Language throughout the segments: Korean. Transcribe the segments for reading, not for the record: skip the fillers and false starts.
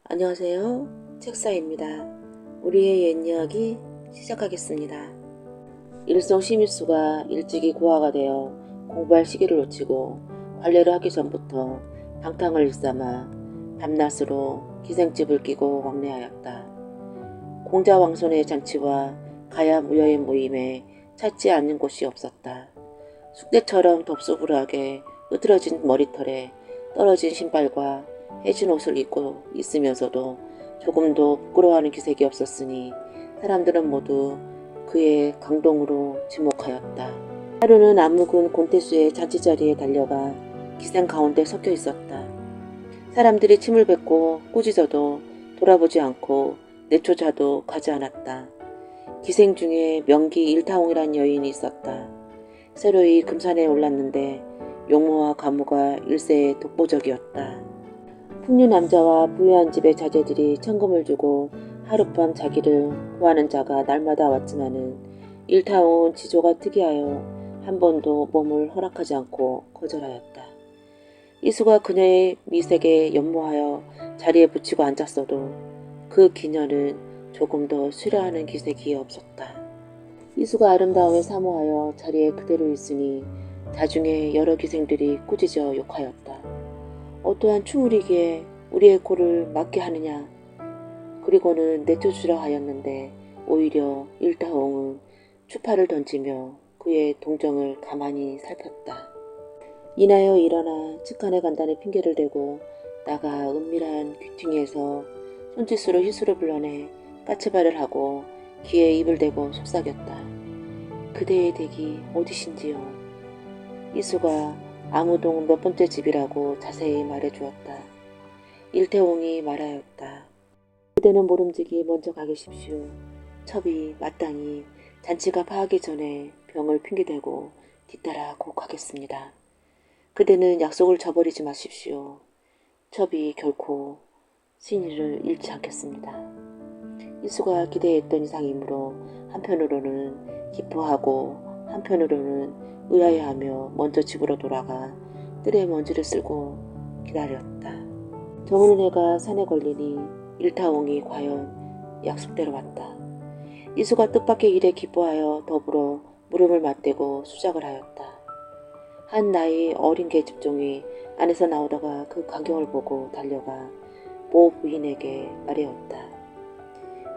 안녕하세요. 책사입니다. 우리의 옛 이야기 시작하겠습니다. 일송 시미수가 일찍이 고아가 되어 공부할 시기를 놓치고 관례를 하기 전부터 방탕을 일삼아 밤낮으로 기생집을 끼고 왕래하였다. 공자왕손의 잔치와 가야 무여의 모임에 찾지 않는 곳이 없었다. 숙대처럼 덥수불하게 흐트러진 머리털에 떨어진 신발과 해진 옷을 입고 있으면서도 조금도 부끄러워하는 기색이 없었으니 사람들은 모두 그의 강동으로 지목하였다. 하루는 안묵은 곤태수의 잔치자리에 달려가 기생 가운데 섞여 있었다. 사람들이 침을 뱉고 꾸짖어도 돌아보지 않고 내쫓아도 가지 않았다. 기생 중에 명기 일타홍이란 여인이 있었다. 새로이 금산에 올랐는데 용모와 가무가 일세에 독보적이었다. 풍류 남자와 부유한 집의 자제들이 천금을 주고 하룻밤 자기를 구하는 자가 날마다 왔지만은 일타홍은 지조가 특이하여 한 번도 몸을 허락하지 않고 거절하였다. 이수가 그녀의 미색에 연모하여 자리에 붙이고 앉았어도 그 기녀는 조금 더 수려하는 기색이 없었다. 이수가 아름다움에 사모하여 자리에 그대로 있으니 자중에 여러 기생들이 꾸짖어 욕하였다. 어떠한 충울이기에 우리의 코를 막게 하느냐. 그리고는 내쫓으려 하였는데 오히려 일타홍은 추파를 던지며 그의 동정을 가만히 살폈다. 인하여 일어나 측간에 간다는 핑계를 대고 나가 은밀한 귀퉁이에서 손짓으로 희수를 불러내 까치발을 하고 귀에 입을 대고 속삭였다. 그대의 댁이 어디신지요? 이수가 아무동 몇 번째 집이라고 자세히 말해주었다. 일태홍이 말하였다. 그대는 모름지기 먼저 가계십시오. 첩이 마땅히 잔치가 파하기 전에 병을 핑계대고 뒤따라 곧 가겠습니다. 그대는 약속을 저버리지 마십시오. 첩이 결코 신의를 잃지 않겠습니다. 이수가 기대했던 이상이므로 한편으로는 기뻐하고 한편으로는 의아해하며 먼저 집으로 돌아가 뜰에 먼지를 쓸고 기다렸다. 저무는 해가 산에 걸리니 일타홍이 과연 약속대로 왔다. 이수가 뜻밖의 일에 기뻐하여 더불어 물음을 맞대고 수작을 하였다. 한 나이 어린 계집종이 안에서 나오다가 그 광경을 보고 달려가 모 부인에게 말하였다.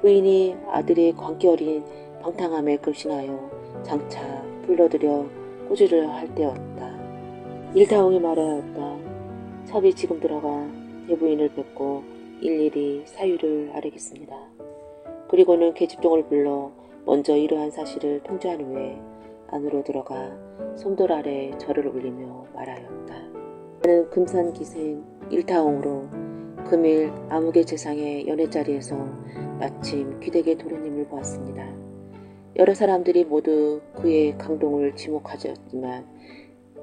부인이 아들의 광기 어린 방탕함에 급신하여 장차 불러들여 꼬지를 할 때였다. 일타홍이 말하였다. 첩이 지금 들어가 대부인을 뵙고 일일이 사유를 아뢰겠습니다. 그리고는 계집종을 불러 먼저 이러한 사실을 통지한 후에 안으로 들어가 솜돌 아래 절을 올리며 말하였다. 나는 금산 기생 일타홍으로 금일 암흑의 재상의 연회자리에서 마침 귀대계 도련님을 보았습니다. 여러 사람들이 모두 그의 강동을 지목하였지만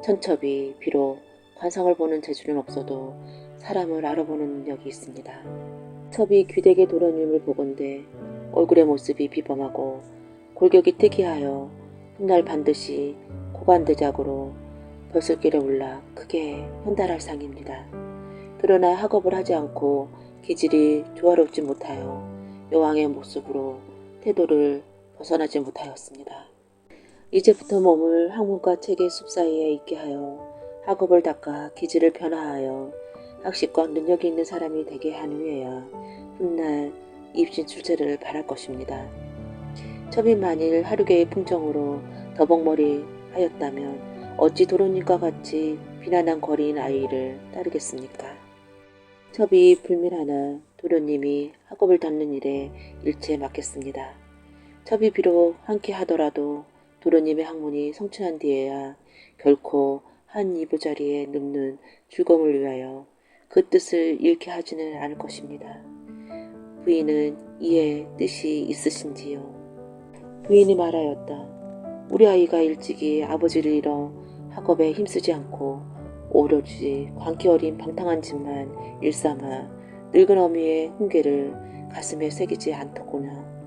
천첩이 비록 관상을 보는 재주는 없어도 사람을 알아보는 능력이 있습니다. 첩이 귀대계 도련님을 보건대 얼굴의 모습이 비범하고 골격이 특이하여 훗날 반드시 고관대작으로 벌술길에 올라 크게 현달할 상입니다. 그러나 학업을 하지 않고 기질이 조화롭지 못하여 여왕의 모습으로 태도를 벗어나지 못하였습니다. 이제부터 몸을 학문과 책의 숲 사이에 있게 하여 학업을 닦아 기질을 변화하여 학식과 능력이 있는 사람이 되게 한 후에야 훗날 입신 출세를 바랄 것입니다. 첩이 만일 하류계의 풍정으로 더벅머리 하였다면 어찌 도련님과 같이 비난한 거리인 아이를 따르겠습니까? 첩이 불밀하나 도련님이 학업을 닦는 일에 일체 맡겠습니다. 첩이 비록 함께 하더라도 도련님의 학문이 성취한 뒤에야 결코 한 이부자리에 눕는 즐거움을 위하여 그 뜻을 잃게 하지는 않을 것입니다. 부인은 이에 뜻이 있으신지요? 부인이 말하였다. 우리 아이가 일찍이 아버지를 잃어 학업에 힘쓰지 않고 오로지 광기 어린 방탕한 짓만 일삼아 늙은 어미의 훈계를 가슴에 새기지 않더구나.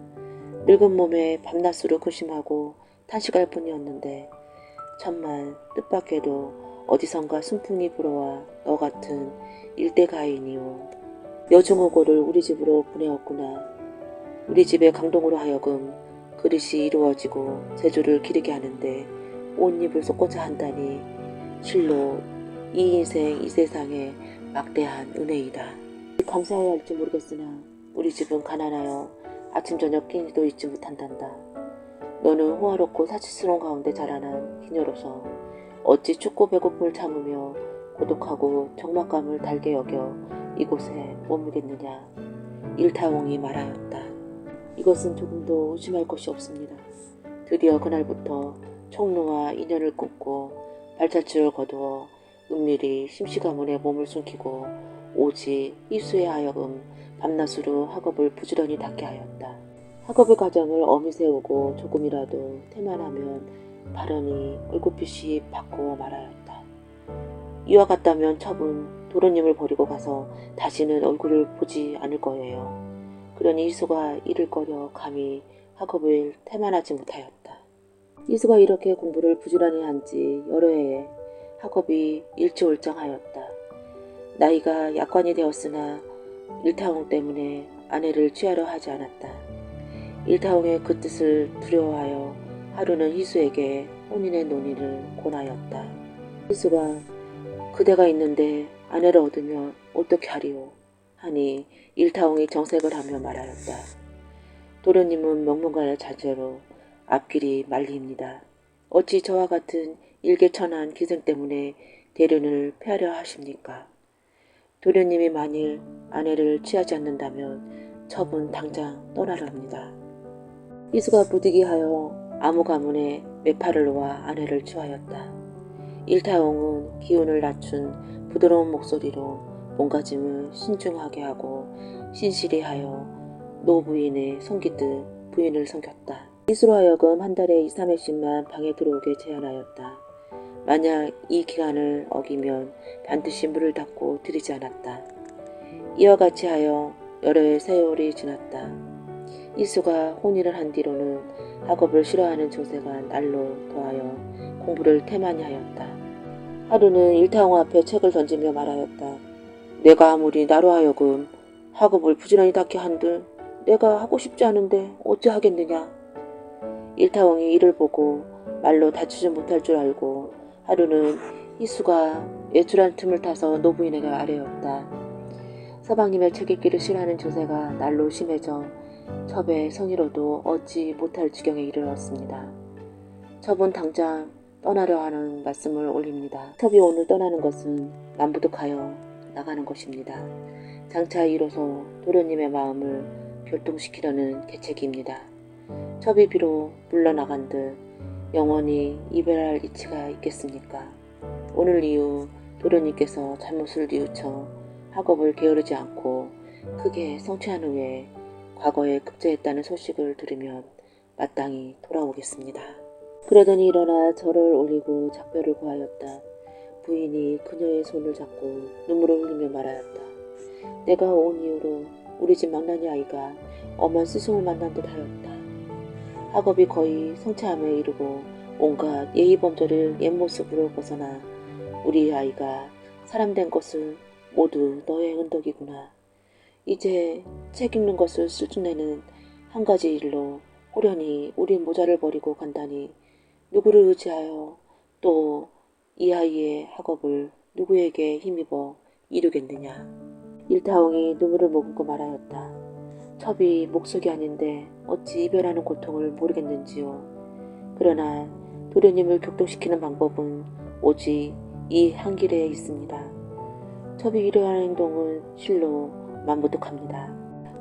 늙은 몸에 밤낮으로 근심하고 탄식할 뿐이었는데 천만 뜻밖에도 어디선가 순풍이 불어와 너 같은 일대가인이오. 여중어고를 우리 집으로 보내었구나. 우리 집의 강동으로 하여금 그릇이 이루어지고 제주를 기르게 하는데 온 입을 쏟고자 한다니 실로 이 인생 이 세상에 막대한 은혜이다. 감사해야 할지 모르겠으나 우리 집은 가난하여 아침 저녁 끼니도 잊지 못한단다. 너는 호화롭고 사치스러운 가운데 자라난 기녀로서 어찌 춥고 배고픔을 참으며 고독하고 적막감을 달게 여겨 이곳에 머물겠느냐. 일타옹이 말하였다. 이것은 조금도 의심할 것이 없습니다. 드디어 그날부터 총루와 인연을 끊고 발자취를 거두어 은밀히 심시가문에 몸을 숨기고 오직 이수에 하여금 밤낮으로 학업을 부지런히 닦게 하였다. 학업의 과정을 엄히 세우고 조금이라도 태만하면 발언이 얼굴빛이 바꾸어 말하였다. 이와 같다면 첩은 도련님을 버리고 가서 다시는 얼굴을 보지 않을 거예요. 그러니 이수가 이를 꺼려 감히 학업을 태만하지 못하였다. 이수가 이렇게 공부를 부지런히 한 지 여러 해에 학업이 일치월장하였다. 나이가 약관이 되었으나 일타옹 때문에 아내를 취하려 하지 않았다. 일타옹의 그 뜻을 두려워하여 하루는 희수에게 혼인의 논의를 권하였다. 희수가 그대가 있는데 아내를 얻으면 어떻게 하리오 하니 일타옹이 정색을 하며 말하였다. 도련님은 명문가의 자제로 앞길이 말리입니다. 어찌 저와 같은 일개천한 기생 때문에 대련을 폐하려 하십니까? 도련님이 만일 아내를 취하지 않는다면 첩은 당장 떠나려 합니다. 이수가 부득이하여 아무 가문에 매파를 놓아 아내를 취하였다. 일타옹은 기운을 낮춘 부드러운 목소리로 몸가짐을 신중하게 하고 신실히 하여 노부인의 섬기듯 부인을 섬겼다. 이수로 하여금 한 달에 2~3회씩만 방에 들어오게 제안하였다. 만약 이 기간을 어기면 반드시 문을 닫고 들이지 않았다. 이와 같이 하여 여러 해 세월이 지났다. 이수가 혼인을 한 뒤로는 학업을 싫어하는 조세가 날로 더하여 공부를 태만히 하였다. 하루는 일타옹 앞에 책을 던지며 말하였다. 내가 아무리 나로 하여금 학업을 부지런히 닦게 한들 내가 하고 싶지 않은데 어찌 하겠느냐. 일타옹이 이를 보고 말로 다투지 못할 줄 알고 하루는 희수가 외출한 틈을 타서 노부인에게 아뢰었다. 서방님의 책 읽기를 싫어하는 조세가 날로 심해져 첩의 성의로도 얻지 못할 지경에 이르렀습니다. 첩은 당장 떠나려 하는 말씀을 올립니다. 첩이 오늘 떠나는 것은 만부득하여 나가는 것입니다. 장차 이로써 도련님의 마음을 결동시키려는 계책입니다. 첩이 비록 물러나간 듯 영원히 이별할 이치가 있겠습니까? 오늘 이후 도련님께서 잘못을 뉘우쳐 학업을 게으르지 않고 크게 성취한 후에 과거에 급제했다는 소식을 들으면 마땅히 돌아오겠습니다. 그러더니 일어나 절을 올리고 작별을 구하였다. 부인이 그녀의 손을 잡고 눈물을 흘리며 말하였다. 내가 온 이후로 우리 집 망나니 아이가 엄한 스승을 만난 듯 하였다. 학업이 거의 성취함에 이르고 온갖 예의범절을 옛모습으로 벗어나 우리 아이가 사람된 것은 모두 너의 은덕이구나. 이제 책 읽는 것을 쓸줄내는 한 가지 일로 호련히 우리 모자를 버리고 간다니 누구를 의지하여 또 이 아이의 학업을 누구에게 힘입어 이루겠느냐. 일타옹이 눈물을 머금고 말하였다. 첩이 목석이 아닌데 어찌 이별하는 고통을 모르겠는지요. 그러나 도련님을 격동시키는 방법은 오직 이 한 길에 있습니다. 첩이 이러한 행동은 실로 만무득합니다.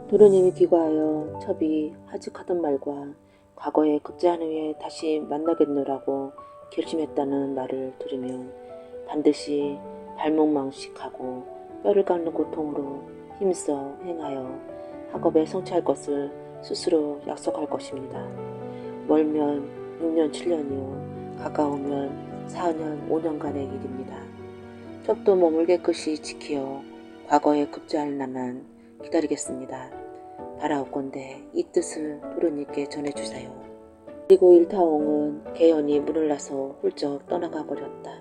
도련님이 귀가하여 첩이 하직하던 말과 과거에 급제한 후에 다시 만나겠노라고 결심했다는 말을 들으면 반드시 발목망식하고 뼈를 깎는 고통으로 힘써 행하여 학업에 성취할 것을 스스로 약속할 것입니다. 멀면 6년 7년이요 가까우면 4년 5년간의 일입니다. 첩도 몸을 깨끗이 지키어 과거에 급제할 날만 기다리겠습니다. 바라옵건대 이 뜻을 도련님께 전해주세요. 그리고 일타옹은 개연히 문을 나서 훌쩍 떠나가 버렸다.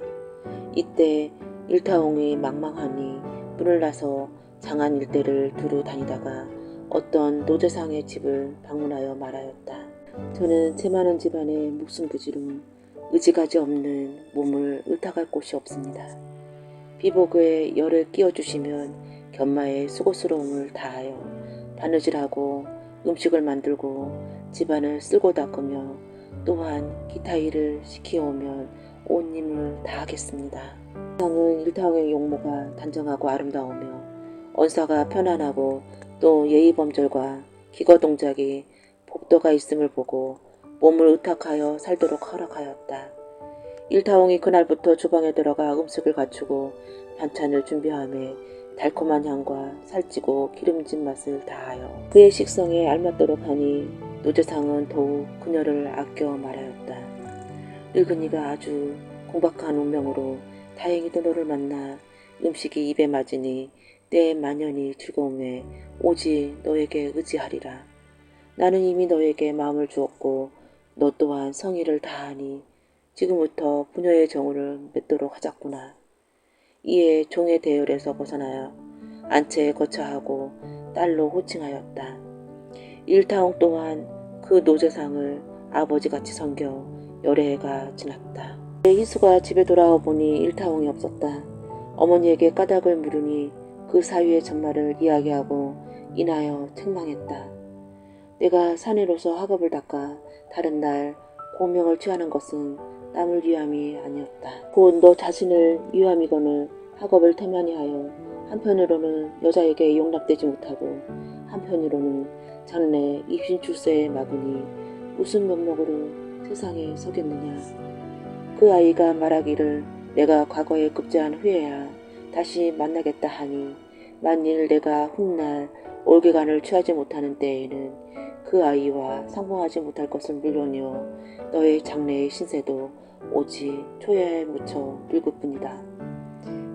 이때 일타옹이 망망하니 문을 나서 장안 일대를 두루 다니다가 어떤 노재상의 집을 방문하여 말하였다. 저는 제 많은 집안의 목숨부지로 의지가지 없는 몸을 의탁할 곳이 없습니다. 비보그에 열을 끼워주시면 견마의 수고스러움을 다하여 바느질하고 음식을 만들고 집안을 쓸고 닦으며 또한 기타 일을 시키오면 온 힘을 다하겠습니다. 세상은 일타홍의 용모가 단정하고 아름다우며 언사가 편안하고 또 예의범절과 기거 동작이 법도가 있음을 보고 몸을 의탁하여 살도록 허락하였다. 일타홍이 그날부터 주방에 들어가 음식을 갖추고 반찬을 준비하며 달콤한 향과 살찌고 기름진 맛을 다하여 그의 식성에 알맞도록 하니 노재상은 더욱 그녀를 아껴 말하였다. 늙은이가 아주 공박한 운명으로 다행히도 너를 만나 음식이 입에 맞으니 내 만연히 즐거움에 오직 너에게 의지하리라. 나는 이미 너에게 마음을 주었고 너 또한 성의를 다하니 지금부터 부녀의 정을 맺도록 하자꾸나. 이에 종의 대열에서 벗어나여 안채에 거처하고 딸로 호칭하였다. 일타홍 또한 그 노재상을 아버지같이 섬겨 여러 해가 지났다. 희수가 집에 돌아와 보니 일타홍이 없었다. 어머니에게 까닭을 물으니 그 사위의 전말을 이야기하고 인하여 책망했다. 내가 사내로서 학업을 닦아 다른 날 공명을 취하는 것은 남을 위함이 아니었다. 곧 너 자신을 위함이거늘 학업을 태만히 하여 한편으로는 여자에게 용납되지 못하고 한편으로는 장래 입신 출세에 막으니 무슨 면목으로 세상에 서겠느냐. 그 아이가 말하기를 내가 과거에 급제한 후에야 다시 만나겠다 하니 만일 내가 훗날 올개간을 취하지 못하는 때에는 그 아이와 상봉하지 못할 것을 물론이요 너의 장래의 신세도 오직 초야에 묻혀 늙을 뿐이다.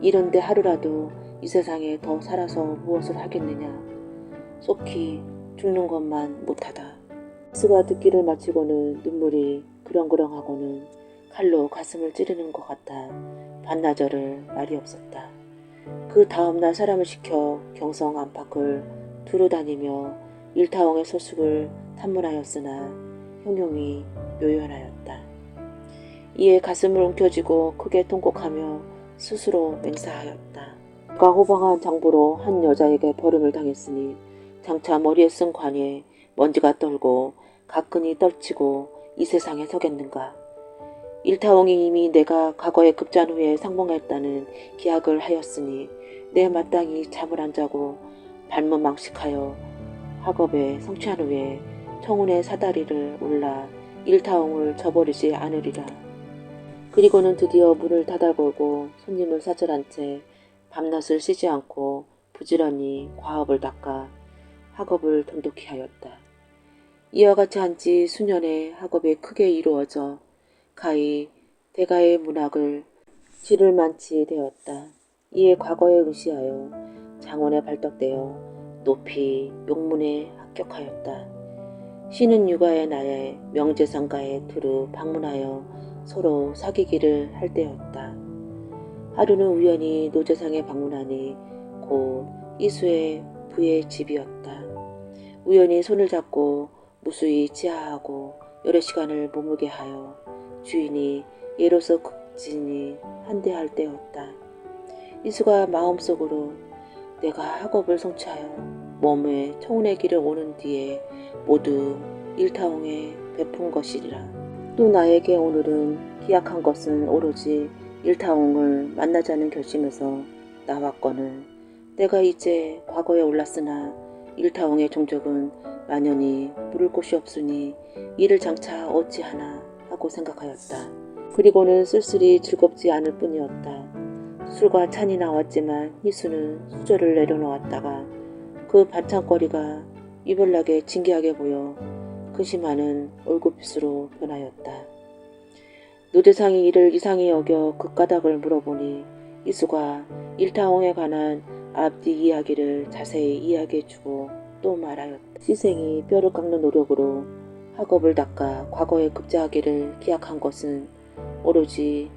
이런데 하루라도 이 세상에 더 살아서 무엇을 하겠느냐. 속히 죽는 것만 못하다. 스가 듣기를 마치고는 눈물이 그렁그렁하고는 칼로 가슴을 찌르는 것 같아 반나절을 말이 없었다. 그 다음날 사람을 시켜 경성 안팎을 두루 다니며 일타홍의 소식을 탐문하였으나 형용이 묘연하였다. 이에 가슴을 움켜쥐고 크게 통곡하며 스스로 맹사하였다. 그가 호방한 장부로 한 여자에게 버림을 당했으니 장차 머리에 쓴 관에 먼지가 떨고 가끈이 떨치고 이 세상에 서겠는가. 일타홍이 이미 내가 과거에 급제한 후에 상봉했다는 기약을 하였으니 내 마땅히 잠을 안 자고 발문망식하여 학업에 성취한 후에 청운의 사다리를 올라 일타홍을 저버리지 않으리라. 그리고는 드디어 문을 닫아걸고 손님을 사절한 채 밤낮을 쉬지 않고 부지런히 과업을 닦아 학업을 돈독히 하였다. 이와 같이 한 지 수년에 학업이 크게 이루어져 가히 대가의 문학을 지를 만치 되었다. 이에 과거에 의시하여 장원에 발덕되어 높이 용문에 합격하였다. 쉬는 육아의 날에 명제상가에 두루 방문하여 서로 사귀기를 할 때였다. 하루는 우연히 노재상에 방문하니 곧 이수의 부의 집이었다. 우연히 손을 잡고 무수히 치하하고 여러 시간을 머물게 하여 주인이 예로서 극진히 한대할 때였다. 이수가 마음속으로 내가 학업을 성취하여 몸에 청운의 길을 오는 뒤에 모두 일타홍에 베푼 것이리라. 또 나에게 오늘은 기약한 것은 오로지 일타홍을 만나자는 결심에서 나왔거늘 내가 이제 과거에 올랐으나 일타홍의 종적은 만연히 물을 곳이 없으니 이를 장차 어찌하나 하고 생각하였다. 그리고는 쓸쓸히 즐겁지 않을 뿐이었다. 술과 찬이 나왔지만 희수는 수저를 내려놓았다가 그 반찬거리가 유별나게 진기하게 보여 근심하는 얼굴빛으로 변하였다. 노재상이 이를 이상히 여겨 그 까닭을 물어보니 희수가 일타홍에 관한 앞뒤 이야기를 자세히 이야기해주고 또 말하였다. 시생이 뼈를 깎는 노력으로 학업을 닦아 과거에 급제하기를 기약한 것은 오로지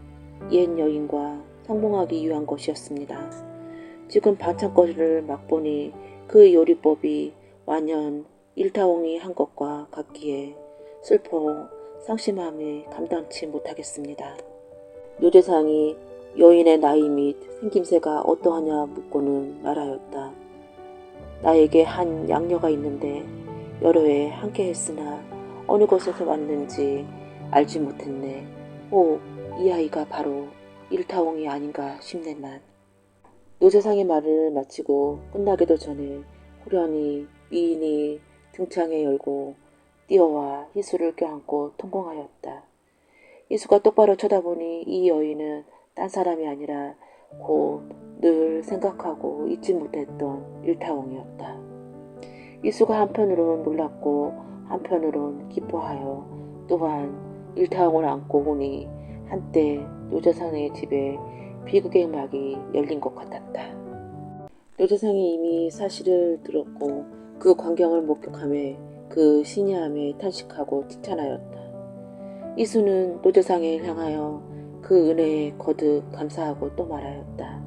옛 여인과 상봉하기 위한 것이었습니다. 지금 반찬거리를 막 보니 그 요리법이 완연 일타옹이 한 것과 같기에 슬퍼 상심함이 감당치 못하겠습니다. 노재상이 여인의 나이 및 생김새가 어떠하냐 묻고는 말하였다. 나에게 한 양녀가 있는데 여러 해 함께 했으나 어느 곳에서 왔는지 알지 못했네. 오, 이 아이가 바로 일타옹이 아닌가 싶네만. 노재상의 말을 마치고 끝나기도 전에 호련히 미인이 등창에 열고 뛰어와 희수를 껴안고 통공하였다. 희수가 똑바로 쳐다보니 이 여인은 딴 사람이 아니라 곧 늘 생각하고 잊지 못했던 일타옹이었다. 희수가 한편으론 놀랐고 한편으론 기뻐하여 또한 일타옹을 안고 보니 한때 노재상의 집에 비극의 막이 열린 것 같았다. 노재상이 이미 사실을 들었고 그 광경을 목격함에 그 신이함에 탄식하고 칭찬하였다. 이수는 노재상을 향하여 그 은혜에 거듭 감사하고 또 말하였다.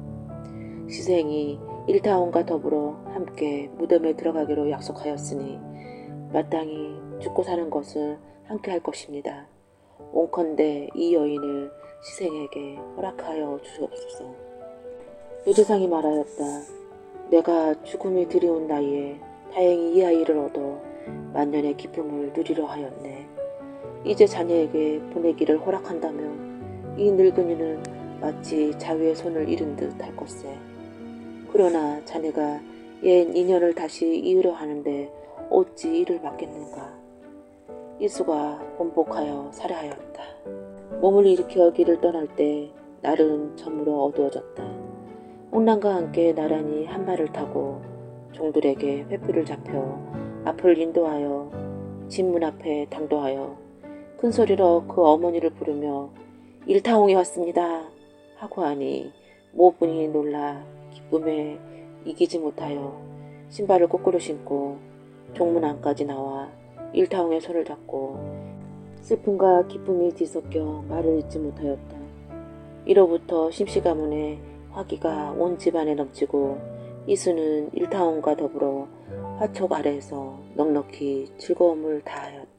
시생이 일타옹과 더불어 함께 무덤에 들어가기로 약속하였으니 마땅히 죽고 사는 것을 함께 할 것입니다. 온컨대 이 여인을 시생에게 허락하여 주시옵소서. 노재상이 말하였다. 내가 죽음이 들이온 나이에 다행히 이 아이를 얻어 만년의 기쁨을 누리려 하였네. 이제 자네에게 보내기를 허락한다면 이 늙은이는 마치 자위의 손을 잃은 듯 할 것세. 그러나 자네가 옛 인연을 다시 이으려 하는데 어찌 이를 막겠는가. 이수가 번복하여 살해하였다. 몸을 일으켜 길을 떠날 때 날은 저물어 어두워졌다. 홍남과 함께 나란히 한 말을 타고 종들에게 회표를 잡혀 앞을 인도하여 집문 앞에 당도하여 큰 소리로 그 어머니를 부르며 일타옹이 왔습니다 하고 하니 모분이 놀라 기쁨에 이기지 못하여 신발을 거꾸로 신고 종문 안까지 나와 일타옹의 손을 잡고 슬픔과 기쁨이 뒤섞여 말을 잇지 못하였다. 이로부터 심시가문에 화기가 온 집안에 넘치고 이수는 일타옹과 더불어 화촉 아래에서 넉넉히 즐거움을 다하였다.